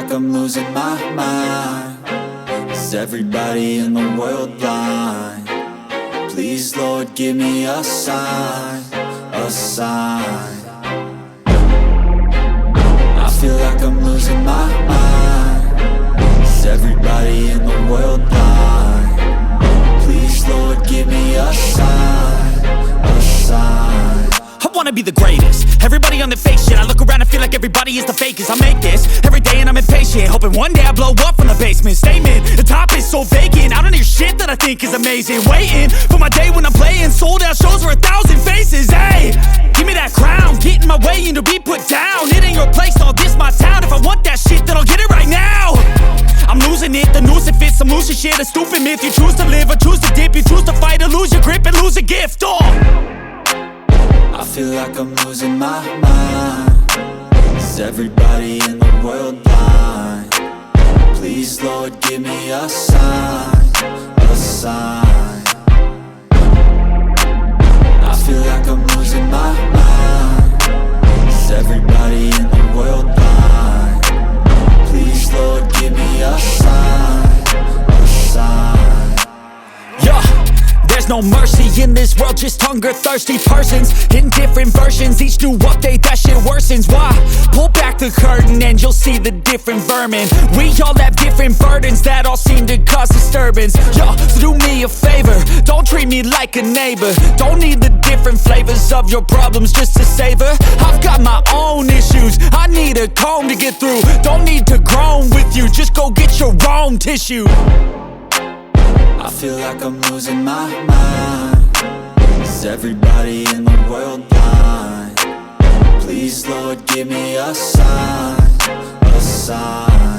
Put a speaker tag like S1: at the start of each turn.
S1: like I'm losing my mind. Is everybody in the world blind? Please, Lord, give me a sign, a sign. I feel like I'm losing my mind. Is everybody in the world blind? Please, Lord, give me a sign, a sign.
S2: I wanna be the greatest. Everybody on the fake shit. I look around and feel like everybody is the fakest. I make this every day and I'm impatient, hoping one day I blow up from the basement. Statement, the top is so vacant. I don't hear shit that I think is amazing. Waiting for my day when I'm playing sold out shows for 1,000 faces. Hey, give me that crown, get in my way and to be put down. It ain't your place, all this my town. If I want that shit, then I'll get it right now. I'm losing it, the noose it fits, I'm losing shit. A stupid myth, you choose to live or choose to dip. You choose to fight or lose your grip and lose a gift.
S1: I feel like I'm losing my mind. Is everybody in the world blind? Please, Lord, give me a sign, a sign. I feel like I'm losing my mind. Is everybody in the world blind? Please, Lord, give me a sign, a sign.
S2: Yeah. There's no mercy in this world, just hunger-thirsty persons in different versions. Each new update, that shit worsens. Why? Pull back the curtain and you'll see the different vermin. We all have different burdens that all seem to cause disturbance. Yo, so do me a favor, don't treat me like a neighbor. Don't need the different flavors of your problems just to savor. I've got my own issues, I need a comb to get through. Don't need to groan with you, just go get your own tissue.
S1: I feel like I'm losing my mind. Is everybody in the world blind? Please, Lord, give me a sign, a sign.